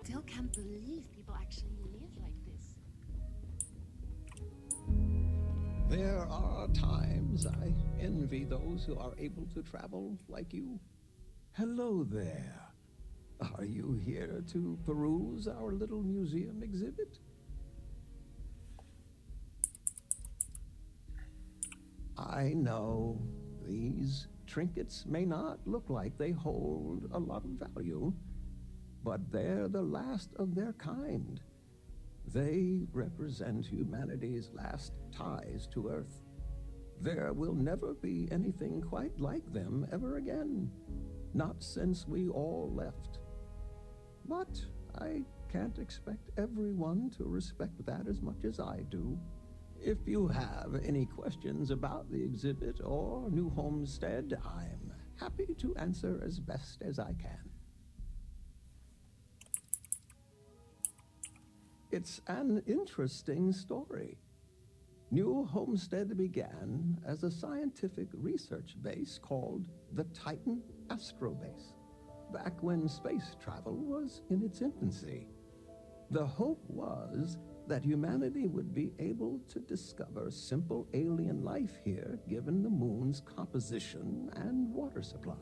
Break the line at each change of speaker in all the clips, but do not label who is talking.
Still can't believe people actually live like this.
There are times I envy those who are able to travel like you. Hello there. Are you here to peruse our little museum exhibit? I know these trinkets may not look like they hold a lot of value, but they're the last of their kind. They represent humanity's last ties to Earth. There will never be anything quite like them ever again, not since we all left. But I can't expect everyone to respect that as much as I do. If you have any questions about the exhibit or New Homestead, I'm happy to answer as best as I can. It's an interesting story. New Homestead began as a scientific research base called the Titan Astrobase, back when space travel was in its infancy. The hope was that humanity would be able to discover simple alien life here given the moon's composition and water supply.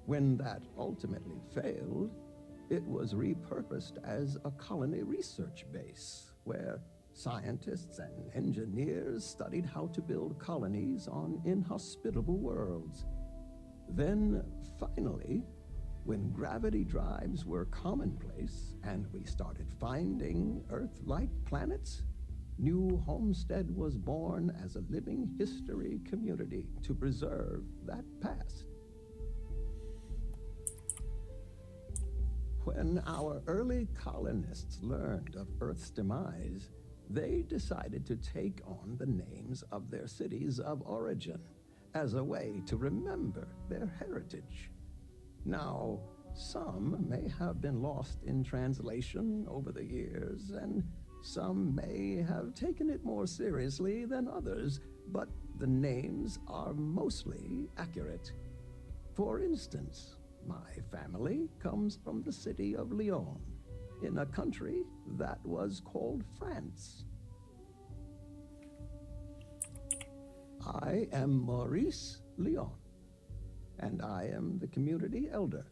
When that ultimately failed, it was repurposed as a colony research base where scientists and engineers studied how to build colonies on inhospitable worlds. Then, finally, when gravity drives were commonplace and we started finding Earth-like planets, New Homestead was born as a living history community to preserve that past. When our early colonists learned of Earth's demise, they decided to take on the names of their cities of origin as a way to remember their heritage. Now, some may have been lost in translation over the years, and some may have taken it more seriously than others, but the names are mostly accurate. For instance, my family comes from the city of Lyon, in a country that was called France. I am Maurice Lyon, and I am the community elder.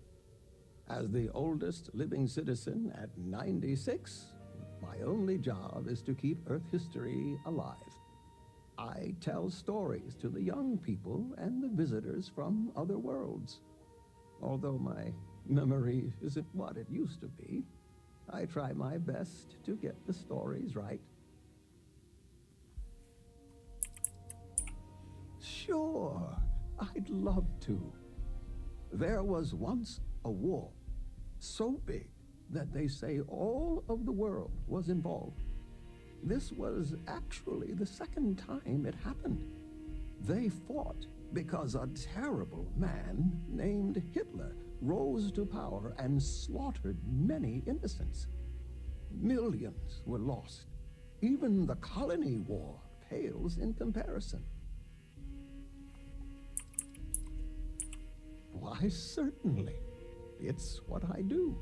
As the oldest living citizen at 96, my only job is to keep Earth history alive. I tell stories to the young people and the visitors from other worlds. Although my memory isn't what it used to be, I try my best to get the stories right. Sure, I'd love to. There was once a war, so big that they say all of the world was involved. This was actually the second time it happened. They fought because a terrible man named Hitler rose to power and slaughtered many innocents. Millions were lost. Even the colony war pales in comparison. Why, certainly. It's what I do.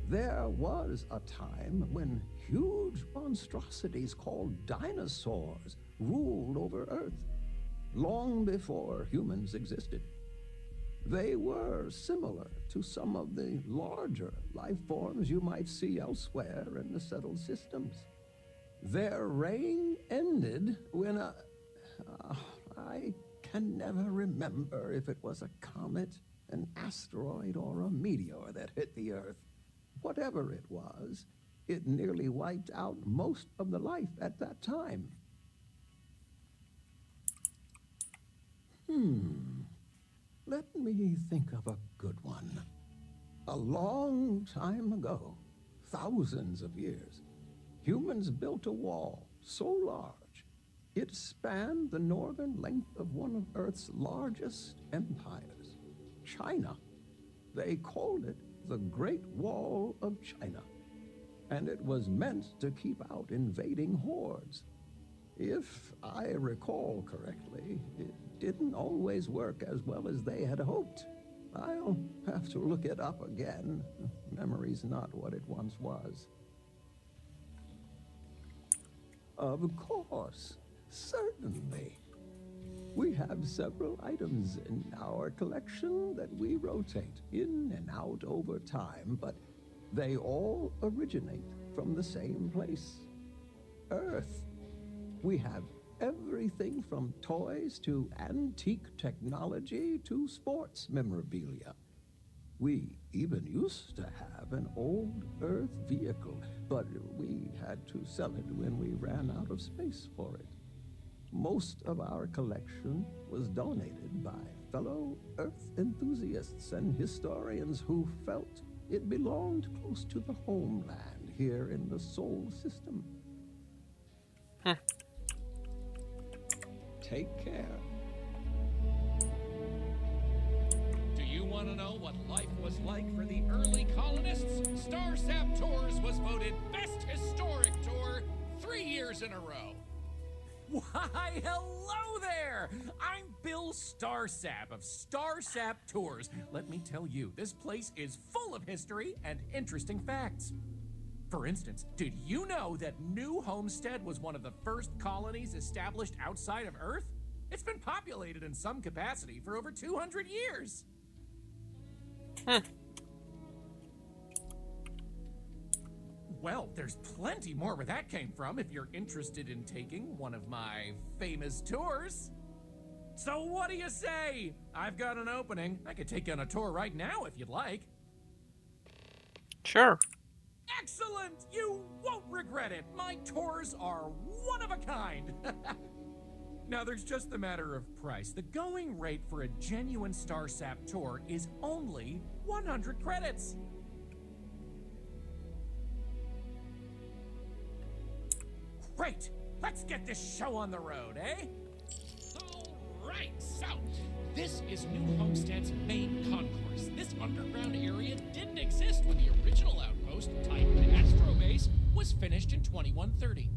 There was a time when huge monstrosities called dinosaurs ruled over Earth, long before humans existed. They were similar to some of the larger life forms you might see elsewhere in the settled systems. Their reign ended when I can never remember if it was a comet, an asteroid, or a meteor that hit the Earth. Whatever it was, it nearly wiped out most of the life at that time. Let me think of a good one. A long time ago, thousands of years, humans built a wall so large it spanned the northern length of one of Earth's largest empires, China. They called it the Great Wall of China, and it was meant to keep out invading hordes. If I recall correctly, it didn't always work as well as they had hoped. I'll have to look it up again. Memory's not what it once was. Of course, certainly. We have several items in our collection that we rotate in and out over time, but they all originate from the same place, Earth. We have everything from toys to antique technology to sports memorabilia. We even used to have an old Earth vehicle, but we had to sell it when we ran out of space for it. Most of our collection was donated by fellow Earth enthusiasts and historians who felt it belonged close to the homeland here in the Sol system. Take care.
Do you want to know what life was like for the early colonists? Starsap Tours was voted Best Historic Tour 3 years in a row.
Why, hello there! I'm Bill Starsap of Starsap Tours. Let me tell you, this place is full of history and interesting facts. For instance, did you know that New Homestead was one of the first colonies established outside of Earth? It's been populated in some capacity for over 200 years. Well, there's plenty more where that came from if you're interested in taking one of my famous tours. So what do you say? I've got an opening. I could take you on a tour right now if you'd like.
Sure.
Excellent! You won't regret it. My tours are one of a kind. Now, there's just the matter of price. The going rate for a genuine Starsap tour is only 100 credits. Great! Let's get this show on the road, eh?
All right, so this is New Homestead's main concourse. This underground area didn't exist when the original outpost, Titan Astro Base, was finished in 2130.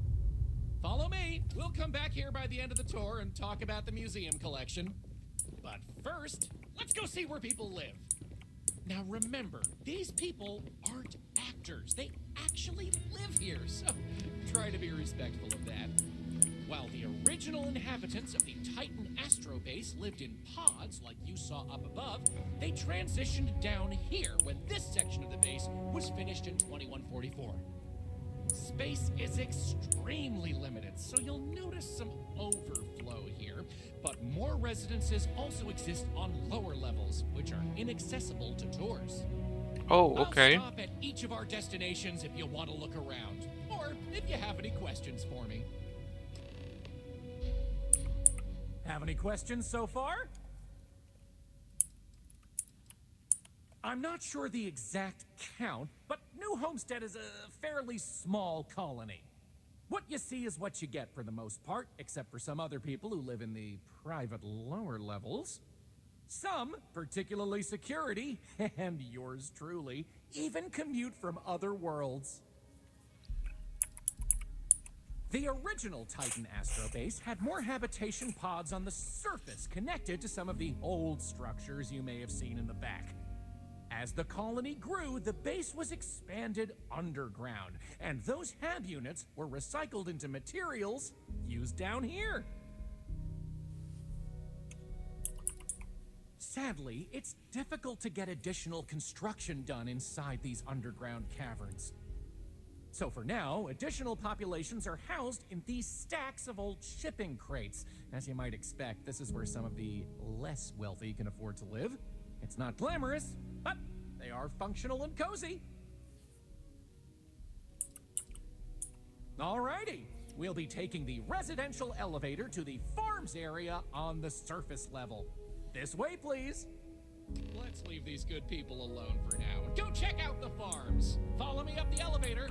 Follow me. We'll come back here by the end of the tour and talk about the museum collection. But first, let's go see where people live. Now remember, these people aren't actors. They actually live here, so try to be respectful of that. While the original inhabitants of the Titan Astro Base lived in pods like you saw up above, they transitioned down here when this section of the base was finished in 2144. Space is extremely limited, so you'll notice some overflow here, but more residences also exist on lower levels, which are inaccessible to tours.
Oh, okay.
I'll stop at each of our destinations if you want to look around, or if you have any questions for me.
Have any questions so far? I'm not sure the exact count, but New Homestead is a fairly small colony. What you see is what you get for the most part, except for some other people who live in the private lower levels. Some, particularly security, and yours truly, even commute from other worlds. The original Titan Astro Base had more habitation pods on the surface connected to some of the old structures you may have seen in the back. As the colony grew, the base was expanded underground, and those hab units were recycled into materials used down here. Sadly, it's difficult to get additional construction done inside these underground caverns. So for now, additional populations are housed in these stacks of old shipping crates. As you might expect, this is where some of the less wealthy can afford to live. It's not glamorous, but they are functional and cozy. Alrighty, we'll be taking the residential elevator to the farms area on the surface level. This way, please.
Let's leave these good people alone for now and go check out the farms. Follow me up the elevator.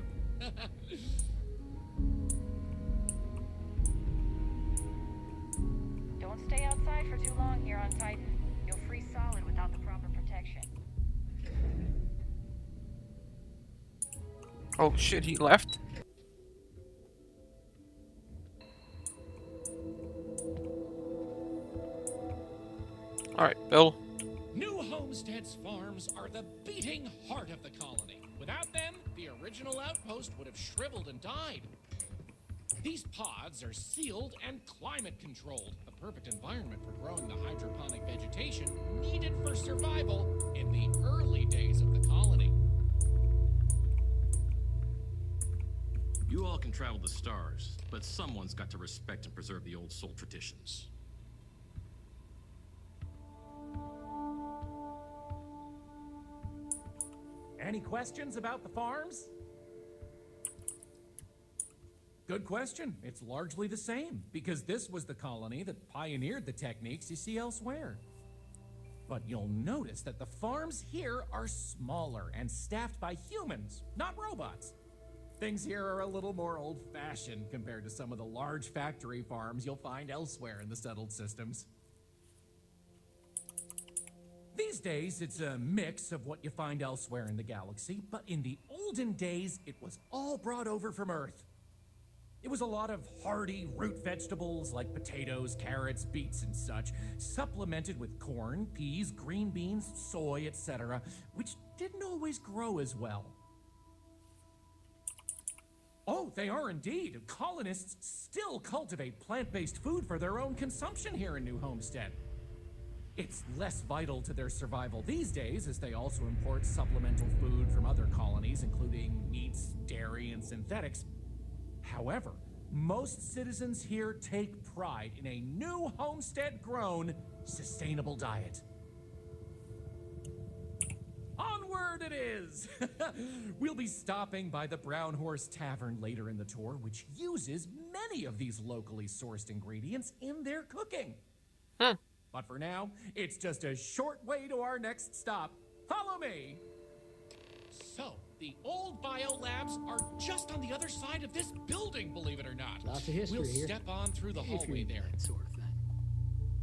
Don't stay outside for too long here on Titan. You'll freeze solid without the proper protection.
Oh shit, he left? Alright, Bill.
New homesteads farms are the beating heart of the colony. Without them, the original outpost would have shriveled and died. These pods are sealed and climate controlled, the perfect environment for growing the hydroponic vegetation needed for survival in the early days of the colony.
You all can travel the stars, but someone's got to respect and preserve the old soul traditions.
Any questions about the farms? Good question. It's largely the same, because this was the colony that pioneered the techniques you see elsewhere. But you'll notice that the farms here are smaller and staffed by humans, not robots. Things here are a little more old-fashioned compared to some of the large factory farms you'll find elsewhere in the settled systems. These days, it's a mix of what you find elsewhere in the galaxy, but in the olden days, it was all brought over from Earth. It was a lot of hardy root vegetables like potatoes, carrots, beets, and such, supplemented with corn, peas, green beans, soy, etc., which didn't always grow as well. Oh, they are indeed. Colonists still cultivate plant-based food for their own consumption here in New Homestead. It's less vital to their survival these days, as they also import supplemental food from other colonies, including meats, dairy, and synthetics. However, most citizens here take pride in a New Homestead-grown, sustainable diet. Onward it is! We'll be stopping by the Brown Horse Tavern later in the tour, which uses many of these locally sourced ingredients in their cooking. But for now, it's just a short way to our next stop. Follow me!
So, the old biolabs are just on the other side of this building, believe it or not.
Lots of history
We'll
here.
step on through the
If you're
hallway
into
there.
that sort of thing.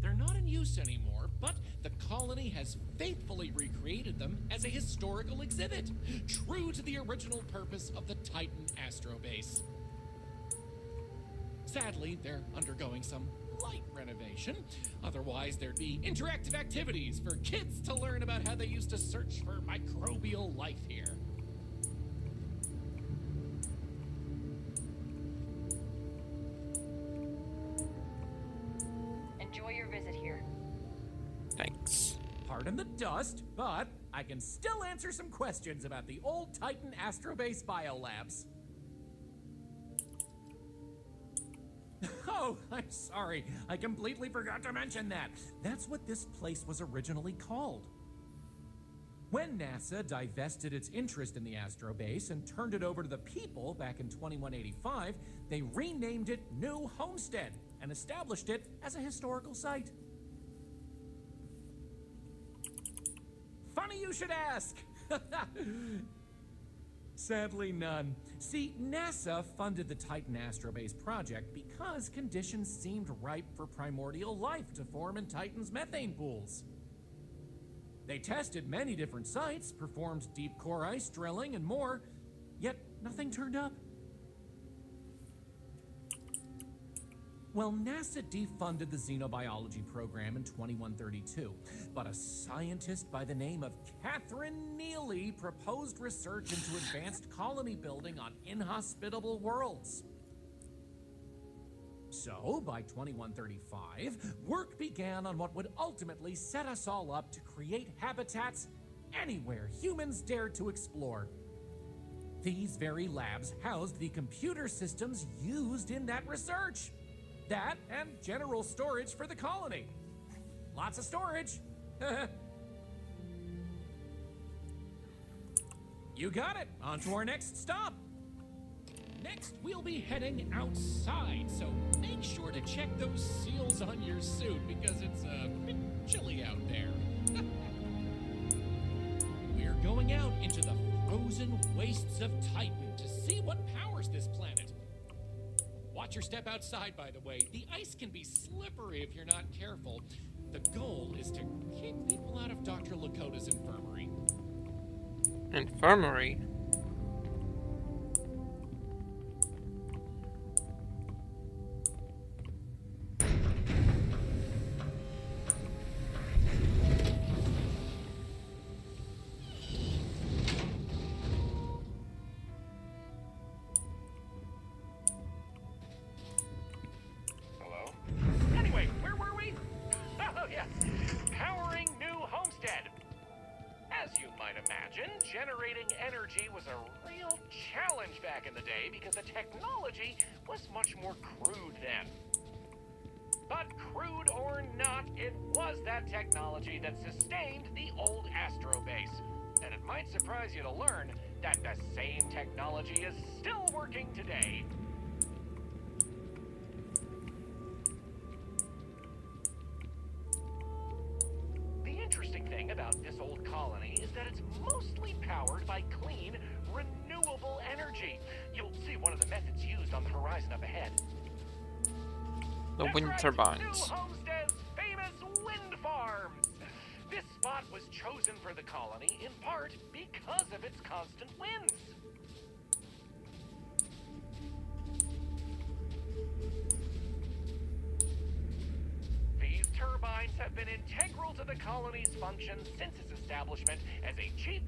They're not in use anymore, but the colony has faithfully recreated them as a historical exhibit, true to the original purpose of the Titan Astrobase. Sadly, they're undergoing some light renovation. Otherwise, there'd be interactive activities for kids to learn about how they used to search for microbial life here.
Enjoy your visit here.
Thanks.
Pardon the dust, but I can still answer some questions about the old Titan Astrobase biolabs. Oh, I'm sorry. I completely forgot to mention that. That's what this place was originally called. When NASA divested its interest in the Astrobase and turned it over to the people back in 2185, they renamed it New Homestead and established it as a historical site. Funny you should ask. Sadly, none. See, NASA funded the Titan Astrobase project because conditions seemed ripe for primordial life to form in Titan's methane pools. They tested many different sites, performed deep core ice drilling, and more, yet nothing turned up. Well, NASA defunded the xenobiology program in 2132, but a scientist by the name of Catherine Neely proposed research into advanced colony building on inhospitable worlds. So, by 2135, work began on what would ultimately set us all up to create habitats anywhere humans dared to explore. These very labs housed the computer systems used in that research. That and general storage for the colony. Lots of storage. You got it. On to our next stop.
Next, we'll be heading outside, so make sure to check those seals on your suit because it's a bit chilly out there. We're going out into the frozen wastes of Titan to see what powers this planet. Watch your step outside, by the way. The ice can be slippery if you're not careful. The goal is to keep people out of Dr. Lakota's infirmary.
Infirmary?
imagine, generating energy was a real challenge back in the day because the technology was much more crude then. But crude or not, it was that technology that sustained the old Astro base. And it might surprise you to learn that the same technology is still working today. The interesting thing about this old colony is that it's mostly powered by clean, renewable energy. You'll see one of the methods used on the horizon up ahead.
The
That's
wind
right,
turbines.
New Homestead's famous wind farms. This spot was chosen for the colony in part because of its constant winds. These turbines have been integral to the colony's function since its establishment as a cheap,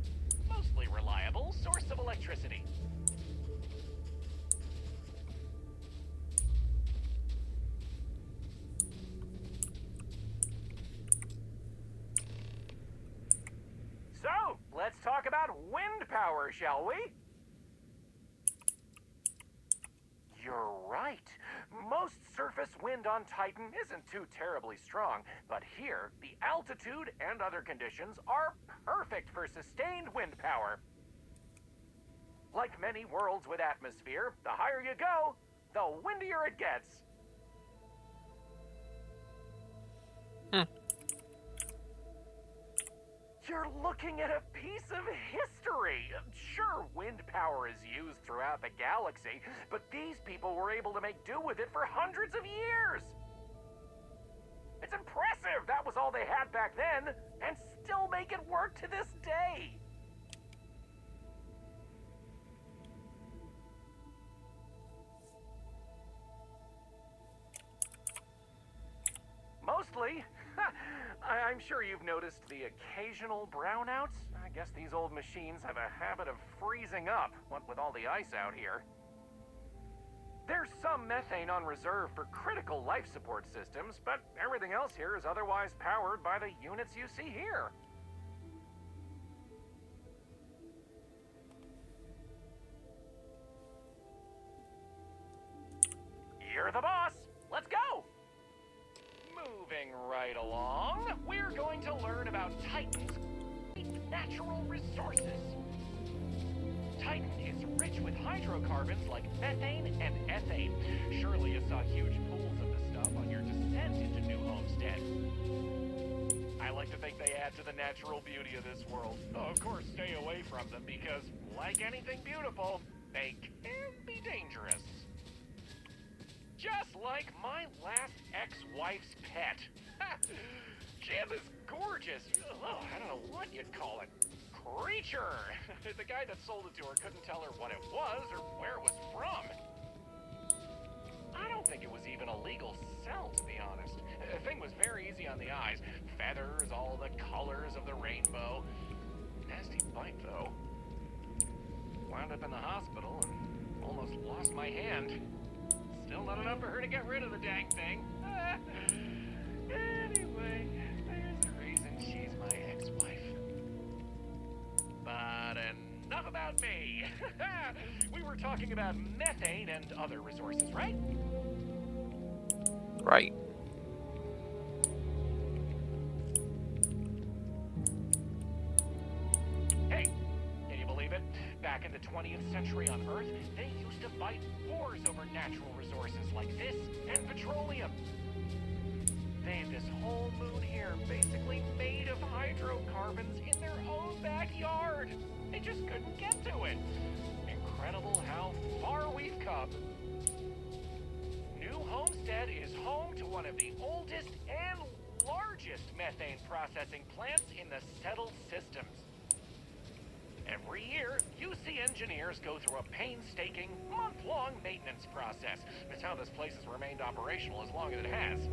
mostly reliable source of electricity. So, let's talk about wind power, shall we? You're right. Most surface wind on Titan isn't too terribly strong, but here, the altitude and other conditions are perfect for sustained wind power. Like many worlds with atmosphere, the higher you go, the windier it gets. You're looking at a piece of history. Sure, wind power is used throughout the galaxy, but these people were able to make do with it for hundreds of years. It's impressive that was all they had back then, and still make it work to this day. Mostly. I'm sure you've noticed the occasional brownouts. I guess these old machines have a habit of freezing up, what with all the ice out here. There's some methane on reserve for critical life support systems, but everything else here is otherwise powered by the units you see here. You're the boss. Let's go. Moving right along, we're going to learn about Titan's natural resources. Titan is rich with hydrocarbons like methane and ethane. Surely you saw huge pools of the stuff on your descent into New Homestead. I like to think they add to the natural beauty of this world. Though, of course, stay away from them because, like anything beautiful, they can be dangerous. Just like my last ex-wife's pet. Jim is gorgeous. Oh, I don't know what you'd call it. Creature. The guy that sold it to her couldn't tell her what it was or where it was from. I don't think it was even a legal sell, to be honest. The thing was very easy on the eyes. Feathers, all the colors of the rainbow. Nasty bite, though. Wound up in the hospital and almost lost my hand. Still not enough for her to get rid of the dang thing. Anyway, there's a reason she's my ex-wife. But enough about me. We were talking about methane and other resources, right?
Right.
Hey, can you believe it? Back in the 20th century on Earth, they used to fight wars over natural resources like this and petroleum. They had this whole moon here basically made of hydrocarbons in their own backyard. They just couldn't get to it. Incredible how far we've come. New Homestead is home to one of the oldest and largest methane processing plants in the settled systems. Every year, UC engineers go through a painstaking, month-long maintenance process. It's how this place has remained operational as long as it has.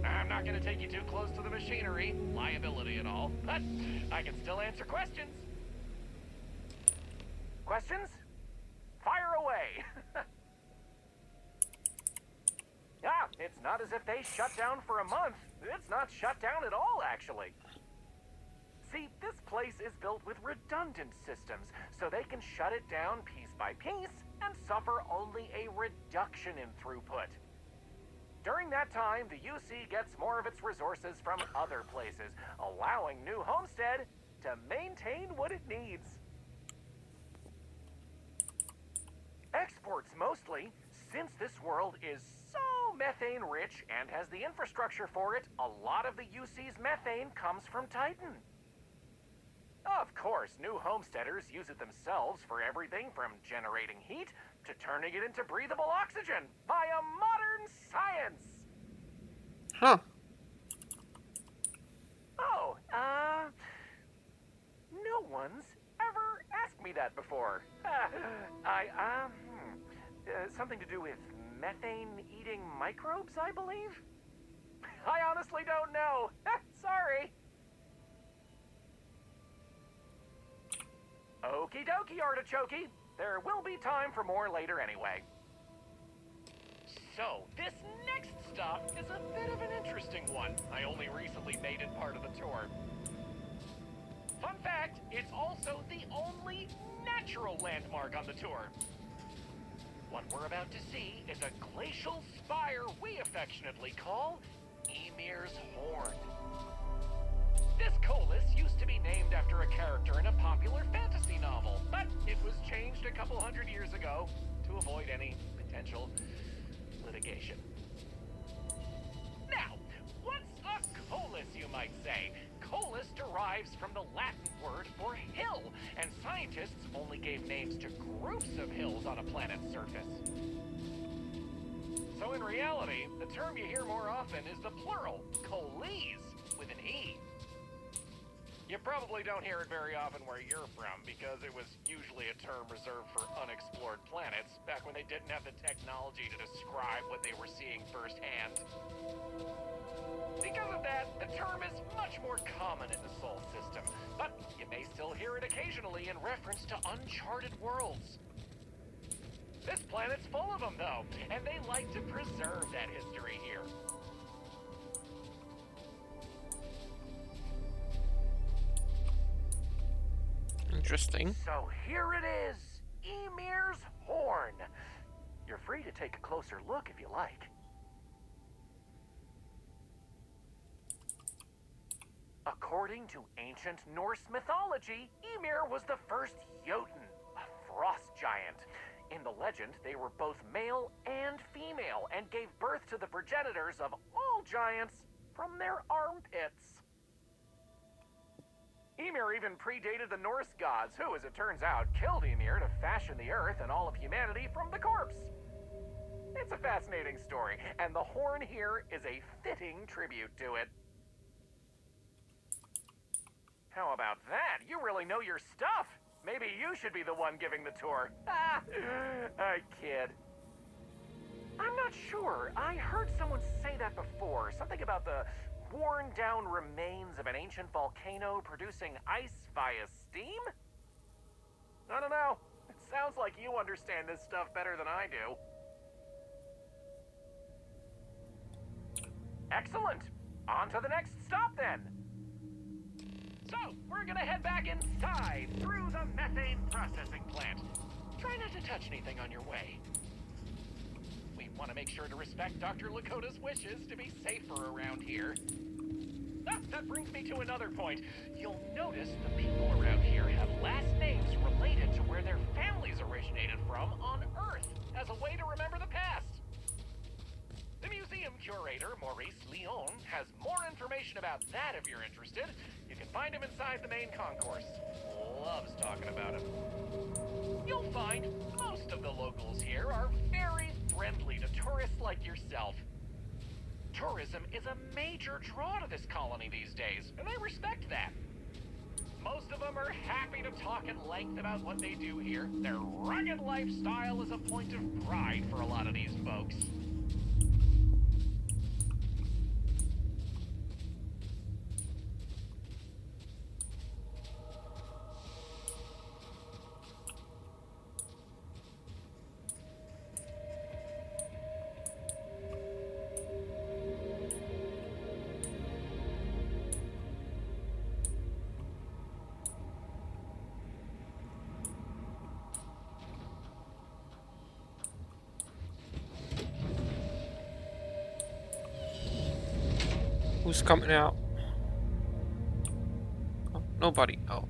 I'm not going to take you too close to the machinery, liability and all, but I can still answer questions. Questions? Fire away! It's not as if they shut down for a month. It's not shut down at all, actually.
See, this place is built with redundant systems, so they can shut it down piece by piece and suffer only a reduction in throughput. During that time, the UC gets more of its resources from other places, allowing New Homestead to maintain what it needs. Exports mostly, since this world is so methane rich and has the infrastructure for it, a lot of the UC's methane comes from Titan. Of course, new homesteaders use it themselves for everything from generating heat to turning it into breathable oxygen via modern science.
Huh.
Oh, no one's ever asked me that before. Something to do with methane-eating microbes, I believe? I honestly don't know. Sorry. Okie dokie, artichokey. There will be time for more later anyway. So, this next stop is a bit of an interesting one. I only recently made it part of the tour. Fun fact, it's also the only natural landmark on the tour. What we're about to see is a glacial spire we affectionately call Ymir's Horn. This colus used to be named after a character in a popular fantasy novel, but it was changed a couple hundred years ago to avoid any potential litigation. Now, what's a colus, you might say? Colus derives from the Latin word for hill, and scientists only gave names to groups of hills on a planet's surface. So in reality, the term you hear more often is the plural, coles, with an E. You probably don't hear it very often where you're from, because it was usually a term reserved for unexplored planets, back when they didn't have the technology to describe what they were seeing firsthand. Because of that, the term is much more common in the Sol system, but you may still hear it occasionally in reference to uncharted worlds. This planet's full of them, though, and they like to preserve that history here.
Interesting.
So here it is, Ymir's Horn. You're free to take a closer look if you like. According to ancient Norse mythology, Ymir was the first Jotun, a frost giant. In the legend, they were both male and female and gave birth to the progenitors of all giants from their armpits. Ymir even predated the Norse gods who, as it turns out, killed Ymir to fashion the earth and all of humanity from the corpse. It's a fascinating story, and the horn here is a fitting tribute to it. How about that? You really know your stuff. Maybe you should be the one giving the tour. I kid. I'm not sure. I heard someone say that before. Something about the worn-down remains of an ancient volcano producing ice via steam? I don't know. It sounds like you understand this stuff better than I do. Excellent. On to the next stop, then. So, we're gonna head back inside, through the methane processing plant. Try not to touch anything on your way. We want to make sure to respect Dr. Lakota's wishes to be safer around here. Ah, that brings me to another point. You'll notice the people around here have last names related to where their families originated from on Earth, as a way to remember the past. The museum curator, Maurice Leon, has more information about that if you're interested. You can find him inside the main concourse. Loves talking about him. You'll find most of the locals here are very friendly to tourists like yourself. Tourism is a major draw to this colony these days, and they respect that. Most of them are happy to talk at length about what they do here. Their rugged lifestyle is a point of pride for a lot of these folks.
Who's coming out? Oh, nobody. Oh.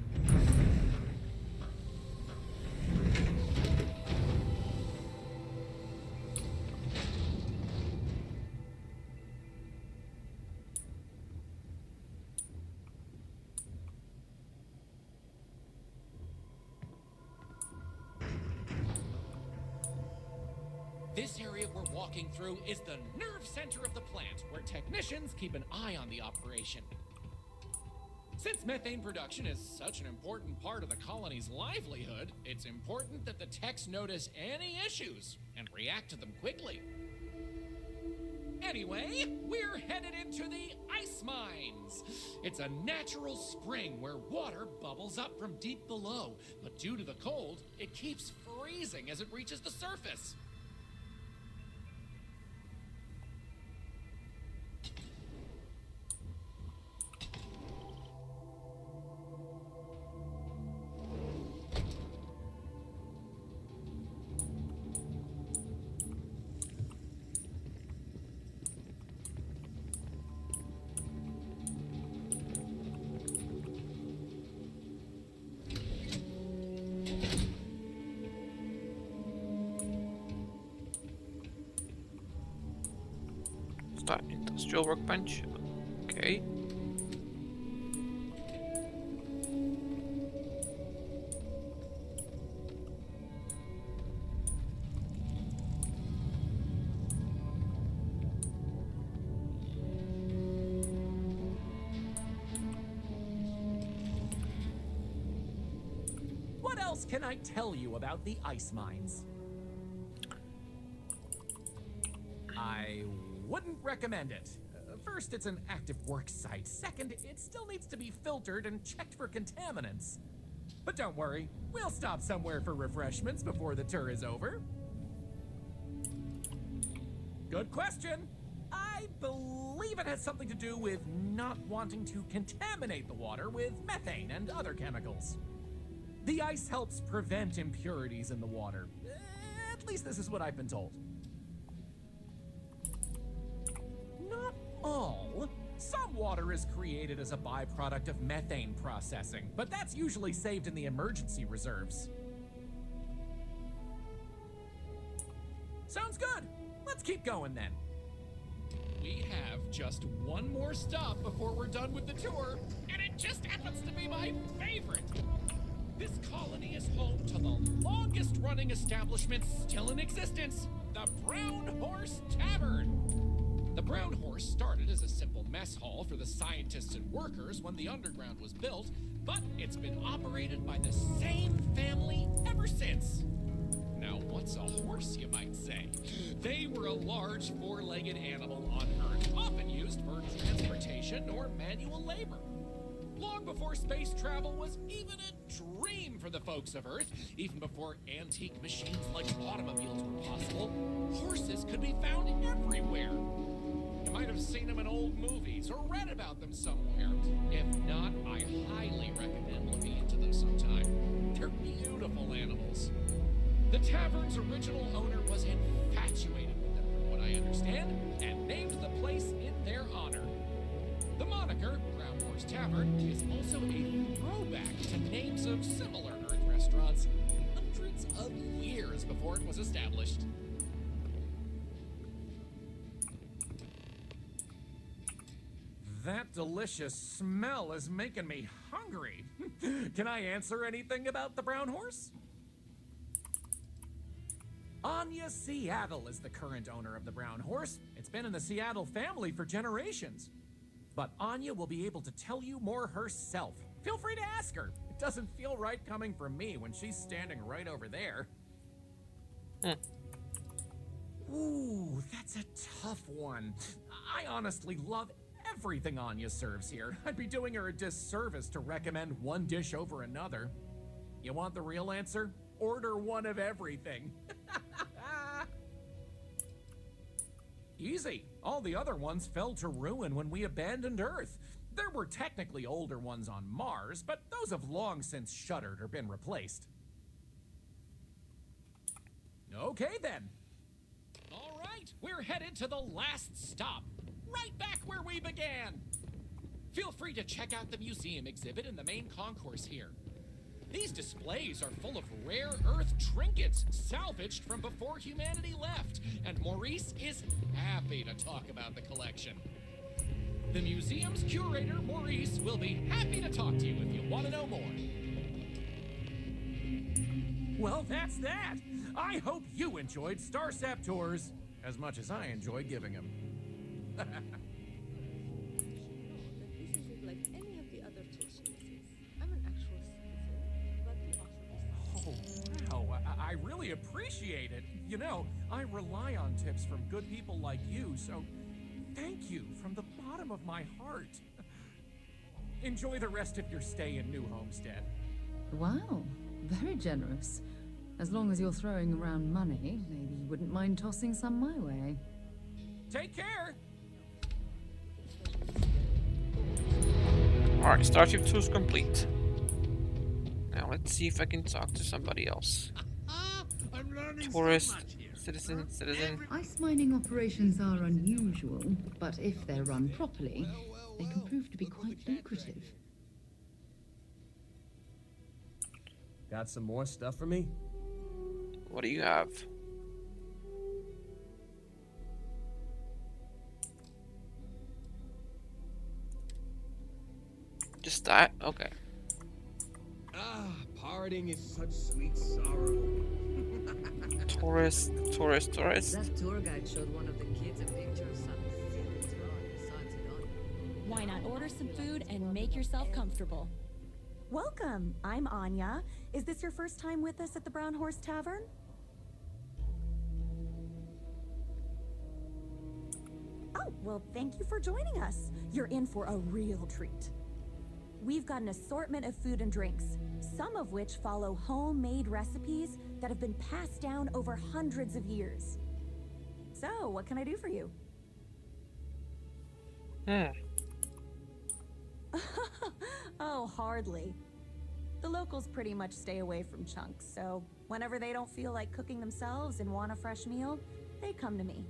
This area we're walking through is the nerve center of the plant, where technicians keep an eye on the operation. Since methane production is such an important part of the colony's livelihood, it's important that the techs notice any issues and react to them quickly. Anyway, we're headed into the ice mines. It's a natural spring where water bubbles up from deep below, but due to the cold, it keeps freezing as it reaches the surface.
That industrial workbench. Okay.
What else can I tell you about the ice mines? I wouldn't recommend it. First, it's an active work site. Second, it still needs to be filtered and checked for contaminants. But don't worry, we'll stop somewhere for refreshments before the tour is over. Good question. I believe it has something to do with not wanting to contaminate the water with methane and other chemicals. The ice helps prevent impurities in the water. At least this is what I've been told. Not all. Some water is created as a byproduct of methane processing, but that's usually saved in the emergency reserves. Sounds good. Let's keep going then.
We have just one more stop before we're done with the tour, and it just happens to be my favorite. This colony is home to the longest running establishment still in existence, the Brown Horse Tavern. The Brown Horse started as a simple mess hall for the scientists and workers when the underground was built, but it's been operated by the same family ever since. Now, what's a horse, you might say? They were a large four-legged animal on Earth, often used for transportation or manual labor. Long before space travel was even a dream for the folks of Earth, even before antique machines like automobiles were possible, horses could be found everywhere. You might have seen them in old movies or read about them somewhere. If not, I highly recommend looking into them sometime. They're beautiful animals. The tavern's original owner was infatuated with them, from what I understand, and named the place in their honor. The moniker, Brown Horse Tavern, is also a throwback to names of similar Earth restaurants hundreds of years before it was established.
That delicious smell is making me hungry. Can I answer anything about the Brown Horse? Anya Seattle is the current owner of the Brown Horse. It's been in the Seattle family for generations. But Anya will be able to tell you more herself. Feel free to ask her. It doesn't feel right coming from me when she's standing right over there. Ooh, that's a tough one. I honestly love everything Anya serves here. I'd be doing her a disservice to recommend one dish over another. You want the real answer? Order one of everything. Easy. All the other ones fell to ruin when we abandoned Earth. There were technically older ones on Mars, but those have long since shuttered or been replaced. Okay then.
All right, we're headed to the last stop. right back where we began. Feel free to check out the museum exhibit in the main concourse here. These displays are full of rare earth trinkets salvaged from before humanity left, and Maurice is happy to talk about the collection. The museum's curator, Maurice, will be happy to talk to you if you want to know more.
Well, that's that. I hope you enjoyed Starsap tours as much as I enjoy giving them.
This isn't like any of the other tour services. I'm an actual citizen, but the author is not.
Oh, wow. I really appreciate it. You know, I rely on tips from good people like you, so thank you from the bottom of my heart. Enjoy the rest of your stay in New Homestead.
Wow, very generous. As long as you're throwing around money, maybe you wouldn't mind tossing some my way.
Take care!
Alright, Starship 2 is complete. Now let's see if I can talk to somebody else.
I'm learning
Tourist,
so much here.
citizen.
Ice mining operations are unusual, but if they're run properly, they can prove to be quite lucrative.
Got some more stuff for me?
What do you have? Just that? Okay.
Ah, parting is such sweet sorrow.
Tourist.
That tour guide showed one of the kids a picture of some silly star besides it on.
Why not order some food and make yourself comfortable? Welcome, I'm Anya. Is this your first time with us at the Brown Horse Tavern? Oh, well, thank you for joining us. You're in for a real treat. We've got an assortment of food and drinks, some of which follow homemade recipes that have been passed down over hundreds of years. So, what can I do for you? Oh, hardly. The locals pretty much stay away from chunks, so whenever they don't feel like cooking themselves and want a fresh meal, they come to me.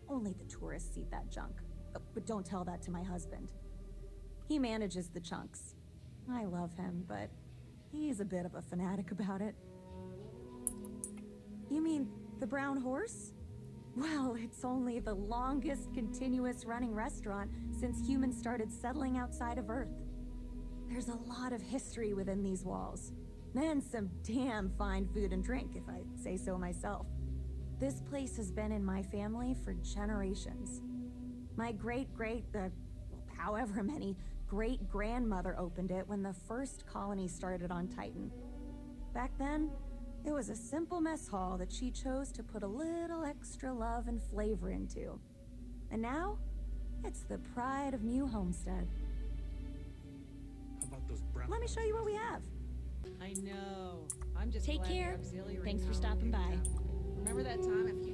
Only the tourists eat that junk. But don't tell that to my husband. He manages the chunks. I love him, but he's a bit of a fanatic about it. You mean the Brown Horse? Well, it's only the longest continuous running restaurant since humans started settling outside of Earth. There's a lot of history within these walls, and some damn fine food and drink, if I say so myself. This place has been in my family for generations. My however many great-grandmother opened it when the first colony started on Titan. Back then, it was a simple mess hall that she chose to put a little extra love and flavor into. And now, it's the pride of New Homestead.
How about those brown?
Let me show you what we have.
I know. I'm just
Take
glad
care.
the auxiliary
Thanks for
power
stopping
picked
by.
up. Remember that time a few